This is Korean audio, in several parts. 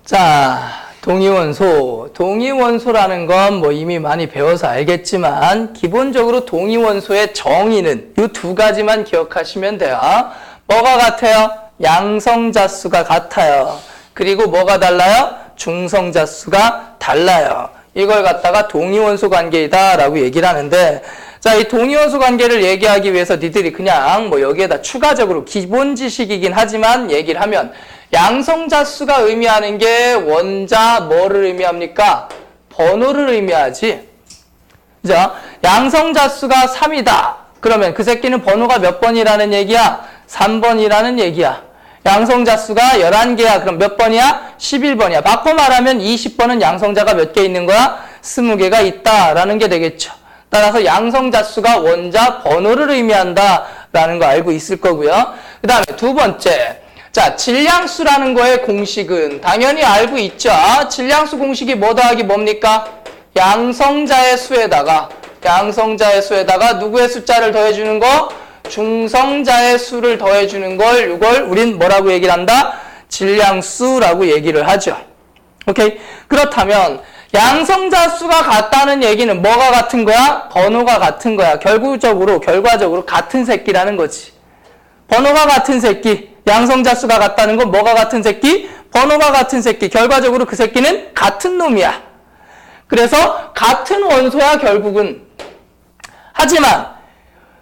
자, 동위원소. 동위원소라는 건 뭐 이미 많이 배워서 알겠지만 기본적으로 동위원소의 정의는 이 두 가지만 기억하시면 돼요. 뭐가 같아요? 양성자수가 같아요. 그리고 뭐가 달라요? 중성자수가 달라요. 이걸 갖다가 동위원소 관계이다 라고 얘기를 하는데, 자, 이 동위원소 관계를 얘기하기 위해서 니들이 그냥 뭐 여기에다 추가적으로 기본 지식이긴 하지만 얘기를 하면, 양성자수가 의미하는 게 원자 뭐를 의미합니까? 번호를 의미하지. 그죠? 양성자수가 3이다. 그러면 그 새끼는 번호가 몇 번이라는 얘기야? 3번이라는 얘기야. 양성자수가 11개야. 그럼 몇 번이야? 11번이야. 바꿔 말하면 20번은 양성자가 몇 개 있는 거야? 20개가 있다라는 게 되겠죠. 따라서 양성자수가 원자 번호를 의미한다라는 거 알고 있을 거고요. 그 다음에 두 번째. 자, 질량수라는 거의 공식은 당연히 알고 있죠. 질량수 공식이 뭐 더하기 뭡니까? 양성자의 수에다가 누구의 숫자를 더해주는 거? 중성자의 수를 더해주는 걸, 이걸 우린 뭐라고 얘기를 한다? 질량수라고 얘기를 하죠. 오케이? 그렇다면 양성자 수가 같다는 얘기는 뭐가 같은 거야? 번호가 같은 거야. 결과적으로 같은 새끼라는 거지. 번호가 같은 새끼, 양성자 수가 같다는 건 뭐가 같은 새끼? 번호가 같은 새끼. 결과적으로 그 새끼는 같은 놈이야. 그래서 같은 원소야, 결국은. 하지만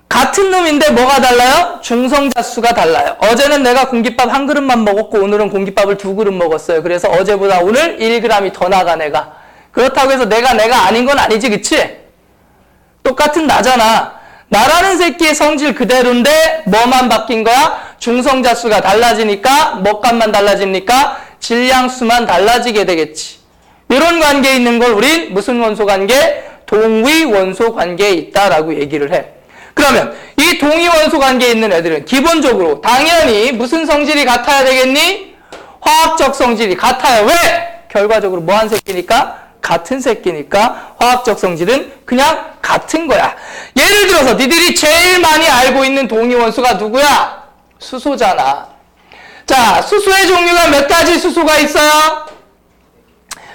같은 놈인데 뭐가 달라요? 중성자 수가 달라요. 어제는 내가 공깃밥 한 그릇만 먹었고 오늘은 공깃밥을 2그릇 먹었어요. 그래서 어제보다 오늘 1g이 더 나가, 내가. 그렇다고 해서 내가 아닌 건 아니지, 그치? 똑같은 나잖아. 나라는 새끼의 성질 그대로인데 뭐만 바뀐 거야? 중성자 수가 달라지니까 뭐 값만 달라집니까? 질량수만 달라지게 되겠지. 이런 관계에 있는 걸 우린 무슨 원소 관계? 동위원소 관계에 있다라고 얘기를 해. 그러면 이 동위원소 관계에 있는 애들은 기본적으로 당연히 무슨 성질이 같아야 되겠니? 화학적 성질이 같아요. 왜? 결과적으로 뭐한 새끼니까? 같은 새끼니까 화학적 성질은 그냥 같은 거야. 예를 들어서 니들이 제일 많이 알고 있는 동위원소가 누구야? 수소잖아. 자, 수소의 종류가 몇 가지 수소가 있어요?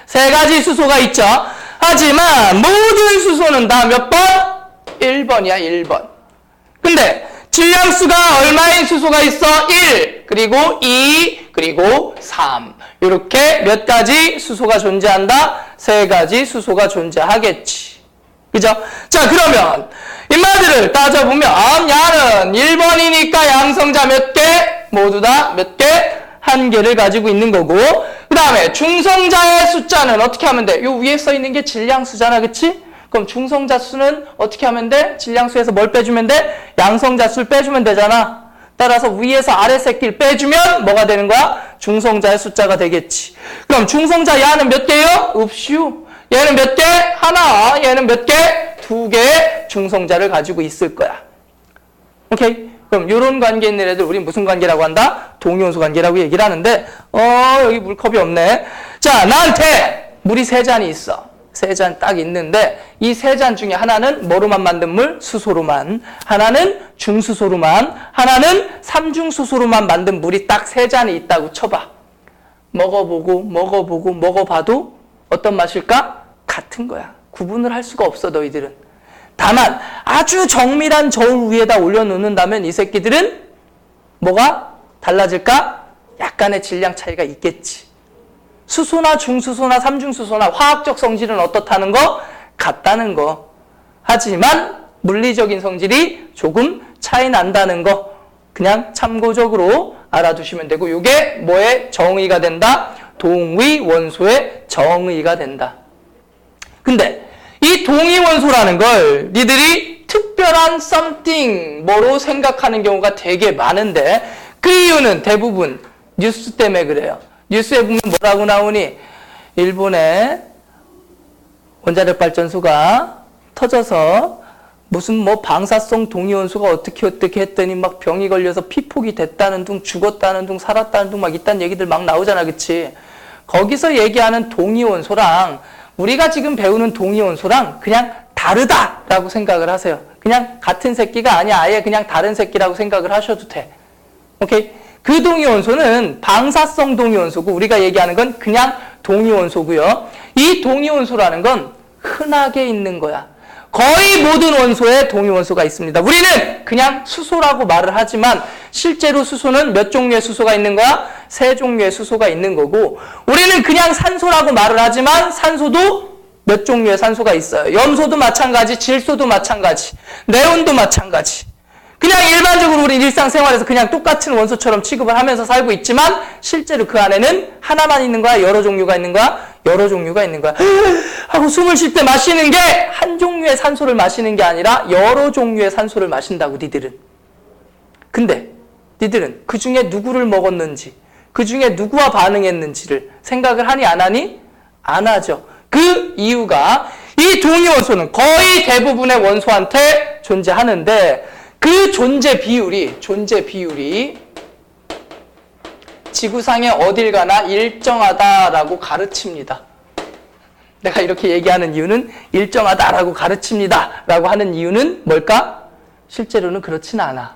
3가지 수소가 있죠. 하지만 모든 수소는 다 몇 번? 1번이야, 1번. 근데 질량수가 얼마인 수소가 있어? 1, 그리고 2, 그리고 3. 이렇게 몇 가지 수소가 존재한다? 3가지 수소가 존재하겠지. 그죠? 자, 그러면 인마들을 따져보면 야는 1번이니까 양성자 몇 개? 모두 다 몇 개? 1개를 가지고 있는 거고, 그 다음에 중성자의 숫자는 어떻게 하면 돼? 요 위에 써 있는 게 질량수잖아, 그치? 그럼 중성자 수는 어떻게 하면 돼? 질량수에서 뭘 빼주면 돼? 양성자 수를 빼주면 되잖아. 따라서 위에서 아래 새끼를 빼주면 뭐가 되는 거야? 중성자의 숫자가 되겠지. 그럼 중성자 야는 몇 개요? 읍슈. 얘는 몇 개? 하나. 얘는 몇 개? 2개의 중성자를 가지고 있을 거야. 오케이? 그럼 이런 관계에 있는 애들 우린 무슨 관계라고 한다? 동위원소 관계라고 얘기를 하는데 여기 물컵이 없네. 자, 나한테 물이 3잔이 있어. 3잔 딱 있는데 이 3잔 중에 하나는 뭐로만 만든 물? 수소로만. 하나는 중수소로만. 하나는 삼중수소로만 만든 물이 딱 3잔이 있다고 쳐봐. 먹어봐도 어떤 맛일까? 같은 거야. 구분을 할 수가 없어, 너희들은. 다만 아주 정밀한 저울 위에다 올려놓는다면 이 새끼들은 뭐가 달라질까? 약간의 질량 차이가 있겠지. 수소나 중수소나 삼중수소나 화학적 성질은 어떻다는 거? 같다는 거. 하지만 물리적인 성질이 조금 차이 난다는 거 그냥 참고적으로 알아두시면 되고, 이게 뭐의 정의가 된다? 동위원소의 정의가 된다. 근데 이 동위원소라는 걸 니들이 특별한 something 뭐로 생각하는 경우가 되게 많은데, 그 이유는 대부분 뉴스 때문에 그래요. 뉴스에 보면 뭐라고 나오니? 일본의 원자력 발전소가 터져서 무슨 뭐 방사성 동위원소가 어떻게 했더니 막 병이 걸려서 피폭이 됐다는 둥, 죽었다는 둥, 살았다는 둥 막 이딴 얘기들 막 나오잖아, 그치? 거기서 얘기하는 동위원소랑 우리가 지금 배우는 동위원소랑 그냥 다르다라고 생각을 하세요. 그냥 같은 새끼가 아니야. 아예 그냥 다른 새끼라고 생각을 하셔도 돼. 오케이? 그 동위원소는 방사성 동위원소고 우리가 얘기하는 건 그냥 동위원소고요. 이 동위원소라는 건 흔하게 있는 거야. 거의 모든 원소에 동위원소가 있습니다. 우리는 그냥 수소라고 말을 하지만 실제로 수소는 몇 종류의 수소가 있는 거야? 3종류의 수소가 있는 거고 우리는 그냥 산소라고 말을 하지만 산소도 몇 종류의 산소가 있어요. 염소도 마찬가지, 질소도 마찬가지, 네온도 마찬가지. 그냥 일반적으로 우리 일상생활에서 그냥 똑같은 원소처럼 취급을 하면서 살고 있지만 실제로 그 안에는 하나만 있는 거야? 여러 종류가 있는 거야? 여러 종류가 있는 거야. 하고 숨을 쉴 때 마시는 게 한 종류의 산소를 마시는 게 아니라 여러 종류의 산소를 마신다고 니들은. 근데 니들은 그 중에 누구를 먹었는지 그 중에 누구와 반응했는지를 생각을 하니 안 하니? 안 하죠. 그 이유가 이 동위원소는 거의 대부분의 원소한테 존재하는데 그 존재 비율이 지구상에 어딜 가나 일정하다라고 가르칩니다. 내가 이렇게 얘기하는 이유는 일정하다라고 가르칩니다 라고 하는 이유는 뭘까? 실제로는 그렇진 않아.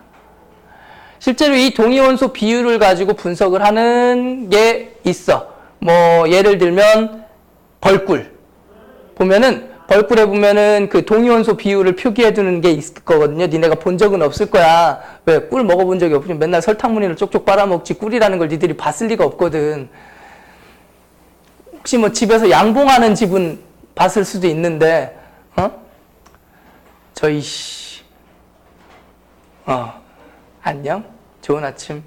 실제로 이 동위원소 비율을 가지고 분석을 하는 게 있어. 뭐 예를 들면 벌꿀 보면은 벌꿀에 보면은 그 동위원소 비율을 표기해 두는 게 있을 거거든요. 니네가 본 적은 없을 거야. 왜? 꿀 먹어본 적이 없지. 맨날 설탕무늬를 쪽쪽 빨아먹지 꿀이라는 걸 니들이 봤을 리가 없거든. 혹시 뭐 집에서 양봉하는 집은 봤을 수도 있는데, 안녕? 좋은 아침.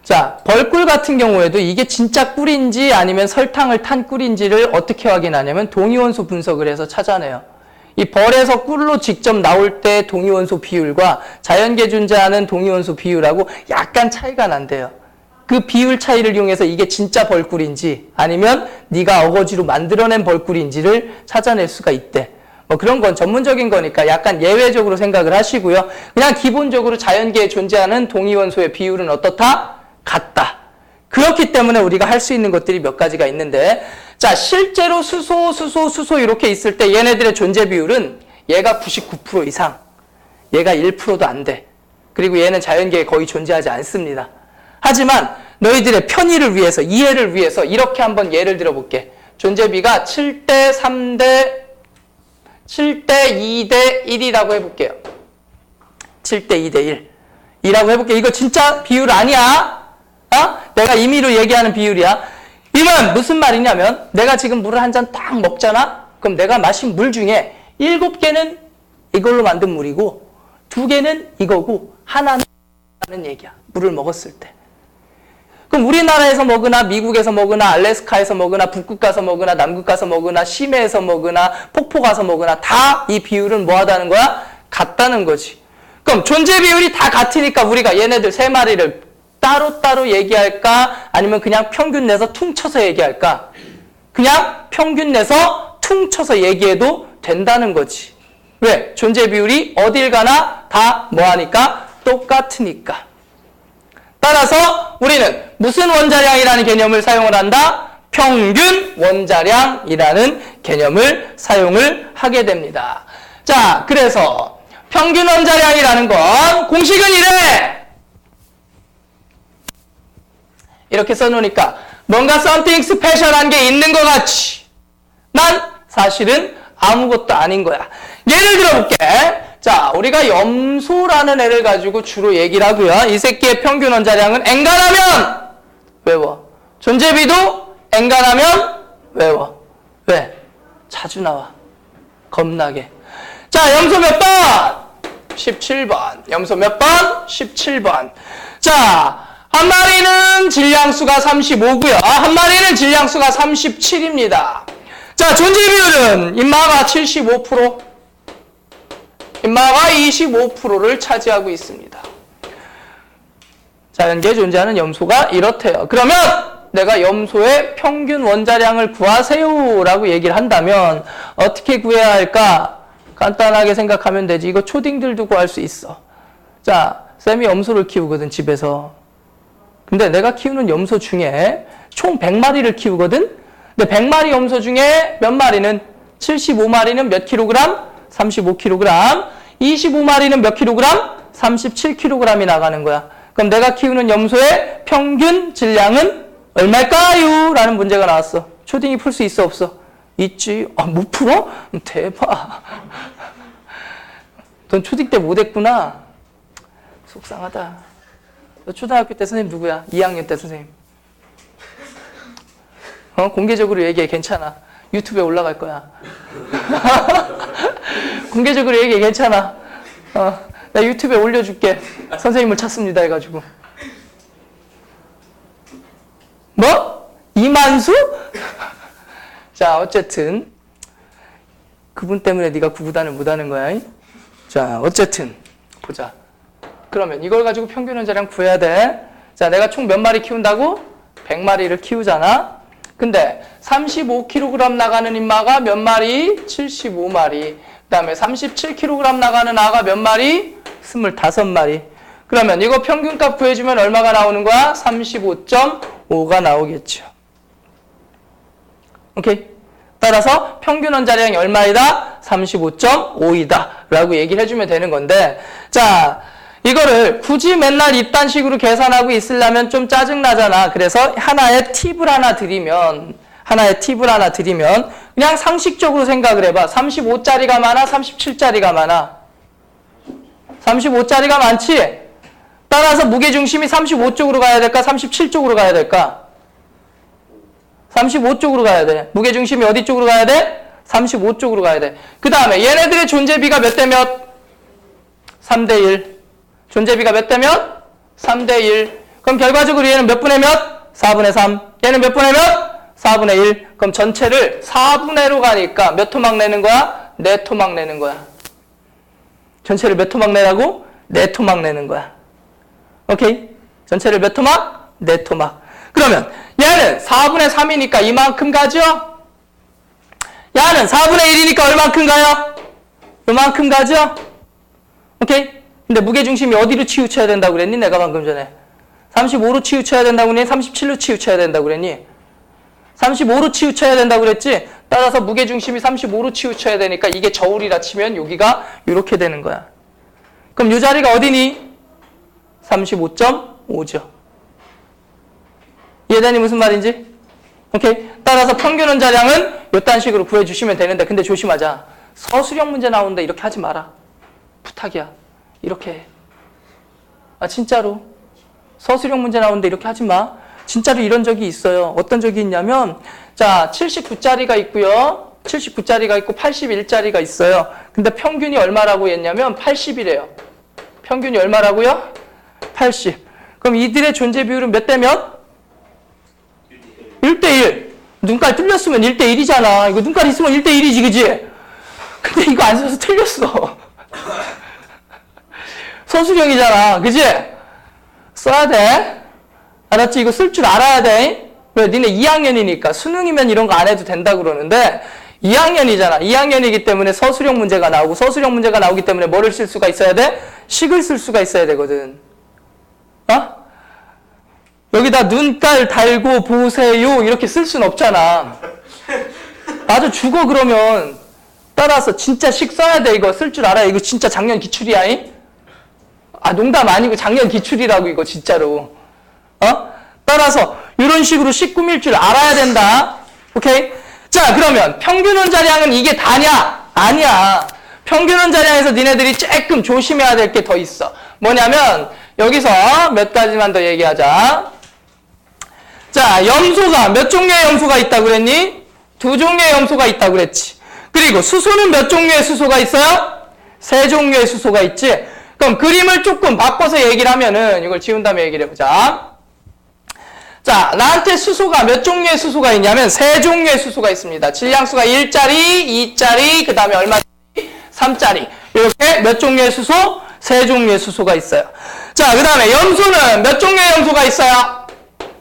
자, 벌꿀 같은 경우에도 이게 진짜 꿀인지 아니면 설탕을 탄 꿀인지를 어떻게 확인하냐면 동위원소 분석을 해서 찾아내요. 이 벌에서 꿀로 직접 나올 때 동위원소 비율과 자연계에 존재하는 동위원소 비율하고 약간 차이가 난대요. 그 비율 차이를 이용해서 이게 진짜 벌꿀인지 아니면 네가 어거지로 만들어낸 벌꿀인지를 찾아낼 수가 있대. 뭐 그런 건 전문적인 거니까 약간 예외적으로 생각을 하시고요. 그냥 기본적으로 자연계에 존재하는 동위원소의 비율은 어떻다? 같다. 그렇기 때문에 우리가 할 수 있는 것들이 몇 가지가 있는데 자, 실제로 수소 이렇게 있을 때 얘네들의 존재 비율은 얘가 99% 이상, 얘가 1%도 안 돼. 그리고 얘는 자연계에 거의 존재하지 않습니다. 하지만 너희들의 편의를 위해서, 이해를 위해서 이렇게 한번 예를 들어볼게. 존재비가 7대 3대 2대 1이라고 해볼게요. 7대 2대 1. 이라고 해볼게. 이거 진짜 비율 아니야? 내가 임의로 얘기하는 비율이야. 이건 무슨 말이냐면 내가 지금 물을 한 잔 딱 먹잖아? 그럼 내가 마신 물 중에 7개는 이걸로 만든 물이고 2개는 이거고 하나는 얘기야. 물을 먹었을 때. 그럼 우리나라에서 먹으나 미국에서 먹으나 알래스카에서 먹으나 북극 가서 먹으나 남극 가서 먹으나 심해에서 먹으나 폭포 가서 먹으나 다 이 비율은 뭐 하다는 거야? 같다는 거지. 그럼 존재 비율이 다 같으니까 우리가 얘네들 3마리를 따로따로 얘기할까? 아니면 그냥 평균 내서 퉁쳐서 얘기할까? 그냥 평균 내서 퉁쳐서 얘기해도 된다는 거지. 왜? 존재 비율이 어딜 가나 다 뭐하니까? 똑같으니까. 따라서 우리는 무슨 원자량이라는 개념을 사용을 한다? 평균 원자량이라는 개념을 사용을 하게 됩니다. 자, 그래서 평균 원자량이라는 건 공식은 이래! 이렇게 써놓으니까 뭔가 something special한 게 있는 것 같지. 난 사실은 아무것도 아닌 거야. 예를 들어볼게. 자, 우리가 염소라는 애를 가지고 주로 얘기를 하고요. 이 새끼의 평균 원자량은 엔간하면 외워. 존재비도 엔간하면 외워. 왜? 자주 나와. 겁나게. 자, 염소 몇 번? 17번. 염소 몇 번? 17번. 자, 한 마리는 질량수가 35고요. 한 마리는 질량수가 37입니다. 자, 존재 비율은 인마가 75%, 인마가 25%를 차지하고 있습니다. 자연계에 존재하는 염소가 이렇대요. 그러면 내가 염소의 평균 원자량을 구하세요 라고 얘기를 한다면 어떻게 구해야 할까? 간단하게 생각하면 되지. 이거 초딩들도 구할 수 있어. 자, 쌤이 염소를 키우거든, 집에서. 근데 내가 키우는 염소 중에 총 100마리를 키우거든? 근데 100마리 염소 중에 몇 마리는 75마리는 몇 킬로그램? 35kg. 25마리는 몇 킬로그램? 37kg이 나가는 거야. 그럼 내가 키우는 염소의 평균 질량은 얼마일까요? 라는 문제가 나왔어. 초딩이 풀 수 있어 없어? 있지. 아, 못 풀어? 대박. 넌 초딩 때 못했구나. 속상하다. 너 초등학교 때 선생님 누구야? 2학년 때 선생님. 공개적으로 얘기해. 괜찮아. 유튜브에 올라갈 거야. 공개적으로 얘기해. 괜찮아. 나 유튜브에 올려줄게. 선생님을 찾습니다 해가지고. 뭐? 이만수? 자, 어쨌든 그분 때문에 네가 구구단을 못하는 거야. 자, 어쨌든 보자. 그러면 이걸 가지고 평균 원자량 구해야 돼. 자, 내가 총 몇 마리 키운다고? 100마리를 키우잖아. 근데 35kg 나가는 인마가 몇 마리? 75마리. 그 다음에 37kg 나가는 아가 몇 마리? 25마리. 그러면 이거 평균값 구해주면 얼마가 나오는 거야? 35.5가 나오겠죠. 오케이? 따라서 평균 원자량이 얼마이다? 35.5이다 라고 얘기를 해주면 되는 건데, 자, 이거를 굳이 맨날 이딴 식으로 계산하고 있으려면 좀 짜증나잖아. 그래서 하나의 팁을 하나 드리면 그냥 상식적으로 생각을 해봐. 35짜리가 많아? 37짜리가 많아? 35짜리가 많지? 따라서 무게중심이 35쪽으로 가야 될까? 37쪽으로 가야 될까? 35쪽으로 가야 돼. 무게중심이 어디 쪽으로 가야 돼? 35쪽으로 가야 돼. 그 다음에 얘네들의 존재비가 몇 대 몇? 3대 1. 존재비가 몇 대 몇? 3대 1. 그럼 결과적으로 얘는 몇 분의 몇? 4분의 3. 얘는 몇 분의 몇? 4분의 1. 그럼 전체를 4분의로 가니까 몇 토막 내는 거야? 4토막 내는 거야. 전체를 몇 토막 내라고? 4토막 내는 거야. 오케이? 전체를 몇 토막? 4토막. 그러면 얘는 4분의 3이니까 이만큼 가죠? 얘는 4분의 1이니까 얼만큼 가요? 요만큼 가죠? 오케이? 근데 무게중심이 어디로 치우쳐야 된다고 그랬니? 내가 방금 전에 35로 치우쳐야 된다고 그랬니? 37로 치우쳐야 된다고 그랬니? 35로 치우쳐야 된다고 그랬지? 따라서 무게중심이 35로 치우쳐야 되니까 이게 저울이라 치면 여기가 이렇게 되는 거야. 그럼 이 자리가 어디니? 35.5죠. 이해되니 무슨 말인지? 오케이? 따라서 평균 원자량은 이딴 식으로 구해주시면 되는데, 근데 조심하자. 서술형 문제 나오는데 이렇게 하지 마라. 부탁이야. 이렇게 해. 아, 진짜로. 서술형 문제 나오는데 이렇게 하지 마. 진짜로 이런 적이 있어요. 어떤 적이 있냐면, 자, 79짜리가 있고요. 79짜리가 있고 81짜리가 있어요. 근데 평균이 얼마라고 했냐면 80이래요. 평균이 얼마라고요? 80. 그럼 이들의 존재 비율은 몇 대 몇? 1대1. 눈깔 뚫렸으면 1대1이잖아. 이거 눈깔 있으면 1대1이지, 그지? 근데 이거 안 써서 틀렸어. 서술형이잖아, 그지? 써야 돼. 알았지? 이거 쓸 줄 알아야 돼. 왜? 니네 2학년이니까. 수능이면 이런 거 안 해도 된다 그러는데 2학년이잖아. 2학년이기 때문에 서술형 문제가 나오고, 서술형 문제가 나오기 때문에 뭐를 쓸 수가 있어야 돼? 식을 쓸 수가 있어야 되거든. 어? 여기다 눈깔 달고 보세요 이렇게 쓸 순 없잖아. 맞아, 죽어 그러면. 따라서 진짜 식 써야 돼. 이거 쓸 줄 알아. 이거 진짜 작년 기출이야. 아, 농담 아니고 작년 기출이라고 이거 진짜로. 따라서 이런 식으로 식 꾸밀 줄 알아야 된다. 오케이? 자, 그러면 평균 원자량은 이게 다냐? 아니야. 평균 원자량에서 니네들이 조금 조심해야 될 게 더 있어. 뭐냐면 여기서 몇 가지만 더 얘기하자. 자, 염소가 몇 종류의 염소가 있다고 그랬니? 2종류의 염소가 있다고 그랬지. 그리고 수소는 몇 종류의 수소가 있어요? 3종류의 수소가 있지. 그럼 그림을 조금 바꿔서 얘기를 하면은 이걸 지운 다음에 얘기를 해보자. 자, 나한테 수소가 몇 종류의 수소가 있냐면 3종류의 수소가 있습니다. 질량수가 1짜리, 2짜리, 그 다음에 얼마짜리? 3짜리. 이렇게 몇 종류의 수소? 3종류의 수소가 있어요. 자, 그 다음에 염소는 몇 종류의 염소가 있어요?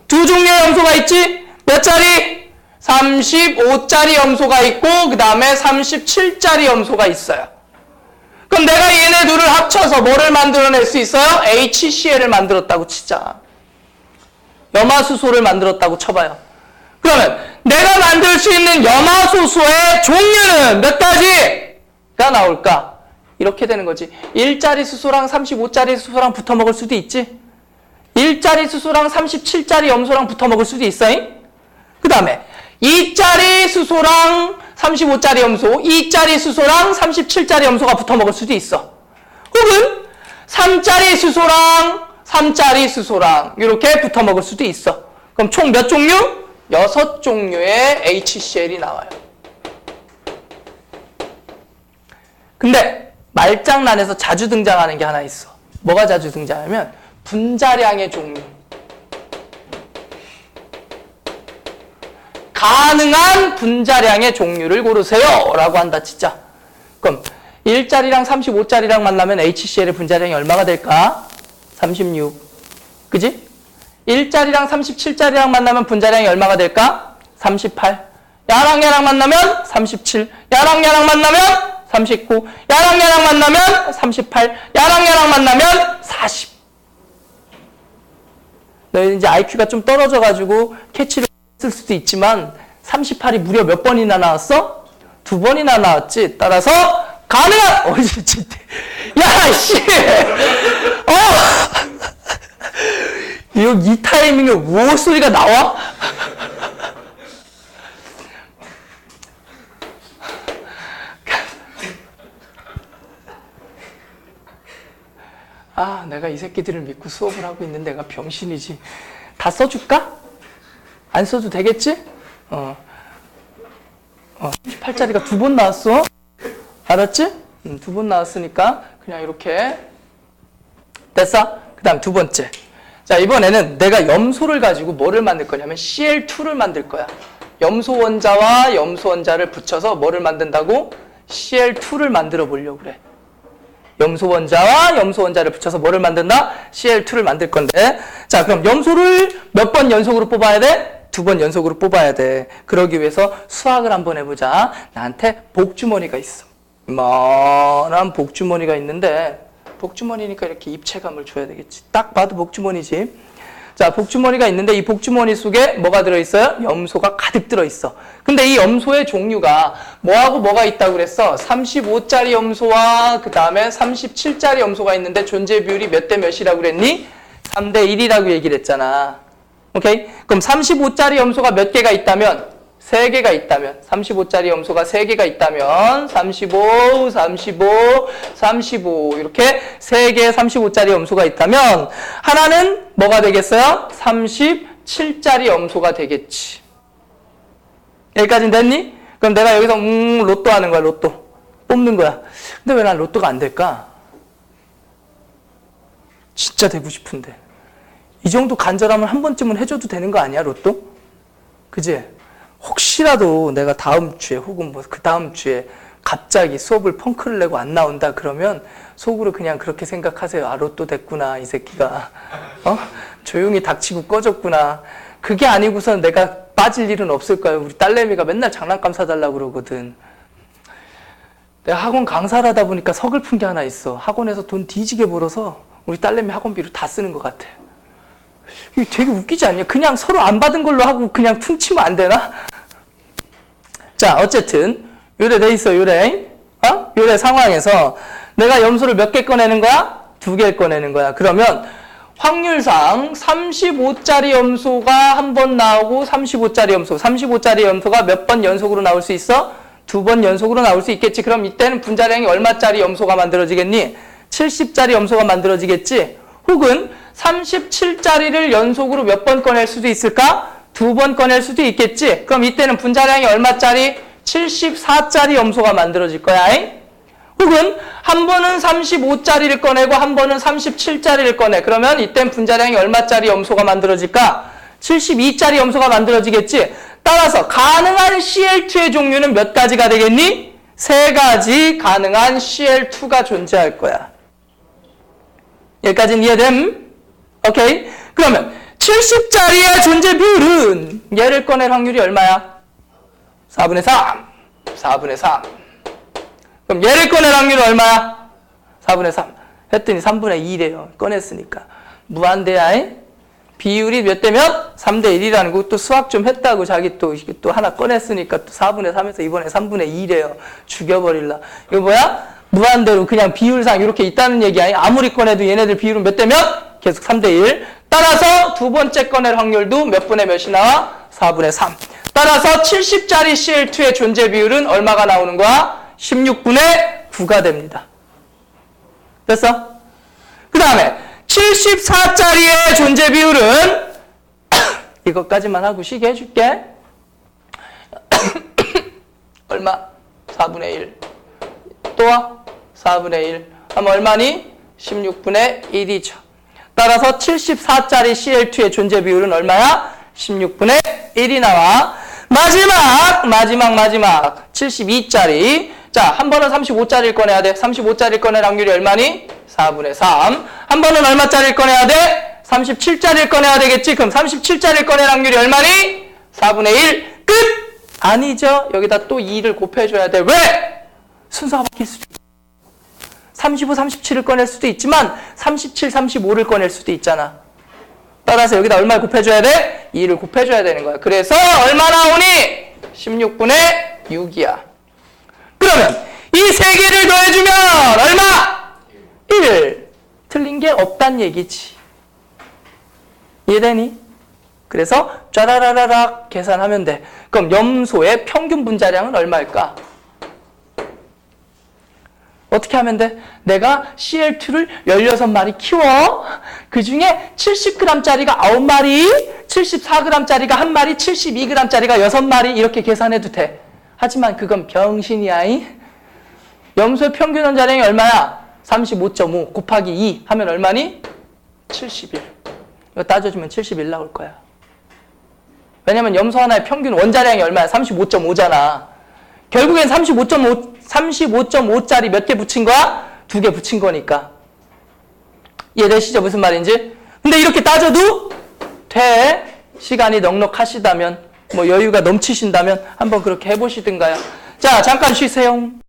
2종류의 염소가 있지? 몇 짜리? 35짜리 염소가 있고 그 다음에 37짜리 염소가 있어요. 그럼 내가 얘네 둘을 합쳐서 뭐를 만들어낼 수 있어요? HCl을 만들었다고 치자. 염화수소를 만들었다고 쳐봐요. 그러면 내가 만들 수 있는 염화수소의 종류는 몇 가지가 나올까? 이렇게 되는 거지. 1짜리 수소랑 35짜리 수소랑 붙어 먹을 수도 있지. 1짜리 수소랑 37짜리 염소랑 붙어 먹을 수도 있어잉? 그 다음에 2짜리 수소랑 35짜리 염소, 2짜리 수소랑 37짜리 염소가 붙어 먹을 수도 있어. 혹은 3짜리 수소랑 3짜리 수소랑 이렇게 붙어 먹을 수도 있어. 그럼 총 몇 종류? 6종류의 HCl이 나와요. 근데 말장난에서 자주 등장하는 게 하나 있어. 뭐가 자주 등장하면 분자량의 종류. 가능한 분자량의 종류를 고르세요 라고 한다 진짜. 그럼 1짜리랑 35짜리랑 만나면 HCl의 분자량이 얼마가 될까? 36. 그지? 1짜리랑 37짜리랑 만나면 분자량이 얼마가 될까? 38. 야랑 만나면 37. 야랑 만나면 39. 야랑 만나면 38. 야랑 만나면 40. 너희 이제 IQ가 좀 떨어져가지고 캐치를 쓸 수도 있지만 38이 무려 몇 번이나 나왔어? 2번이나 나왔지. 따라서 가능한 진짜 야 씨. 이 타이밍에 뭐 소리가 나와? 아, 내가 이 새끼들을 믿고 수업을 하고 있는 내가 병신이지. 다 써줄까? 안 써도 되겠지? 38짜리가 2번 나왔어. 알았지? 2번 나왔으니까 그냥 이렇게 됐어? 그 다음 두 번째. 자, 이번에는 내가 염소를 가지고 뭐를 만들 거냐면 Cl2를 만들 거야. 염소 원자와 염소 원자를 붙여서 뭐를 만든다고? Cl2를 만들어 보려고 그래. 염소 원자와 염소 원자를 붙여서 뭐를 만든다? Cl2를 만들 건데. 자, 그럼 염소를 몇 번 연속으로 뽑아야 돼? 2번 연속으로 뽑아야 돼. 그러기 위해서 수학을 한번 해보자. 나한테 복주머니가 있어. 이만한 복주머니가 있는데, 복주머니니까 이렇게 입체감을 줘야 되겠지. 딱 봐도 복주머니지. 자, 복주머니가 있는데 이 복주머니 속에 뭐가 들어있어요? 염소가 가득 들어있어. 근데 이 염소의 종류가 뭐하고 뭐가 있다고 그랬어? 35짜리 염소와 그 다음에 37짜리 염소가 있는데 존재 비율이 몇 대 몇이라고 그랬니? 3대 1이라고 얘기를 했잖아. 오케이? 그럼 35짜리 염소가 몇 개가 있다면? 3개가 있다면, 35짜리 염소가 3개가 있다면 35, 35, 35 이렇게 3개의 35짜리 염소가 있다면 하나는 뭐가 되겠어요? 37짜리 염소가 되겠지. 여기까지는 됐니? 그럼 내가 여기서 로또 하는 거야. 로또. 뽑는 거야. 근데 왜 난 로또가 안 될까? 진짜 되고 싶은데. 이 정도 간절함을 한 번쯤은 해줘도 되는 거 아니야, 로또? 그지? 혹시라도 내가 다음 주에 혹은 뭐 그 다음 주에 갑자기 수업을 펑크를 내고 안 나온다 그러면 속으로 그냥 그렇게 생각하세요. 아, 로또 됐구나, 이 새끼가. 조용히 닥치고 꺼졌구나. 그게 아니고선 내가 빠질 일은 없을 거예요. 우리 딸내미가 맨날 장난감 사달라고 그러거든. 내가 학원 강사를 하다 보니까 서글픈 게 하나 있어. 학원에서 돈 뒤지게 벌어서 우리 딸내미 학원비로 다 쓰는 것 같아. 이게 되게 웃기지 않냐? 그냥 서로 안 받은 걸로 하고 그냥 퉁치면 안 되나? 자, 어쨌든 요래 돼 있어, 요래. 요래 상황에서 내가 염소를 몇 개 꺼내는 거야? 2개 꺼내는 거야. 그러면 확률상 35짜리 염소가 한 번 나오고 35짜리 염소가 몇 번 연속으로 나올 수 있어? 2번 연속으로 나올 수 있겠지. 그럼 이때는 분자량이 얼마짜리 염소가 만들어지겠니? 70짜리 염소가 만들어지겠지. 혹은 37짜리를 연속으로 몇 번 꺼낼 수도 있을까? 2번 꺼낼 수도 있겠지. 그럼 이때는 분자량이 얼마짜리? 74짜리 염소가 만들어질 거야. 혹은 한 번은 35짜리를 꺼내고 한 번은 37짜리를 꺼내. 그러면 이땐 분자량이 얼마짜리 염소가 만들어질까? 72짜리 염소가 만들어지겠지. 따라서 가능한 Cl2의 종류는 몇 가지가 되겠니? 3가지 가능한 Cl2가 존재할 거야. 여기까지는 이해됨? 오케이? 그러면 70짜리의 존재 비율은 얘를 꺼낼 확률이 얼마야? 4분의 3. 4분의 3. 그럼 얘를 꺼낼 확률이 얼마야? 4분의 3. 했더니 3분의 2래요. 꺼냈으니까. 무한대야. 비율이 몇 대 몇? 3대 1이라는 거. 또 수학 좀 했다고 자기 또 하나 꺼냈으니까 또 4분의 3에서 이번에 3분의 2래요. 죽여버릴라. 이거 뭐야? 무한대로 그냥 비율상 이렇게 있다는 얘기 아니? 아무리 꺼내도 얘네들 비율은 몇 대 몇? 계속 3대 1. 따라서 두 번째 꺼낼 확률도 몇 분의 몇이 나와? 4분의 3. 따라서 70짜리 Cl2의 존재 비율은 얼마가 나오는 거야? 16분의 9가 됩니다. 됐어? 그 다음에 74짜리의 존재 비율은 이것까지만 하고 쉬게 해줄게. 얼마? 4분의 1. 또 와? 4분의 1. 하면 얼마니? 16분의 1이죠. 따라서 74짜리 Cl2의 존재 비율은 얼마야? 16분의 1이 나와. 마지막 72짜리. 자, 한 번은 35짜리를 꺼내야 돼. 35짜리를 꺼낼 확률이 얼마니? 4분의 3. 한 번은 얼마짜리를 꺼내야 돼? 37짜리를 꺼내야 되겠지? 그럼 37짜리를 꺼낼 확률이 얼마니? 4분의 1. 끝! 아니죠. 여기다 또 2를 곱해줘야 돼. 왜? 순서가 바뀔 수도 있어. 35, 37을 꺼낼 수도 있지만 37, 35를 꺼낼 수도 있잖아. 따라서 여기다 얼마 곱해줘야 돼? 2를 곱해줘야 되는 거야. 그래서 얼마 나오니? 16분의 6이야. 그러면 이 세 개를 더해주면 얼마? 1. 틀린 게 없단 얘기지. 이해되니? 그래서 짜라라라락 계산하면 돼. 그럼 염소의 평균 분자량은 얼마일까? 어떻게 하면 돼? 내가 Cl2를 16마리 키워. 그 중에 70g짜리가 9마리, 74g짜리가 1마리, 72g짜리가 6마리 이렇게 계산해도 돼. 하지만 그건 병신이야. 염소의 평균 원자량이 얼마야? 35.5 곱하기 2 하면 얼마니? 71. 이거 따져주면 71 나올 거야. 왜냐면 염소 하나의 평균 원자량이 얼마야? 35.5잖아. 결국엔 35.5짜리 몇 개 붙인 거야? 2개 붙인 거니까. 이해되시죠? 무슨 말인지? 근데 이렇게 따져도 돼. 시간이 넉넉하시다면, 뭐 여유가 넘치신다면 한번 그렇게 해보시든가요. 자, 잠깐 쉬세요.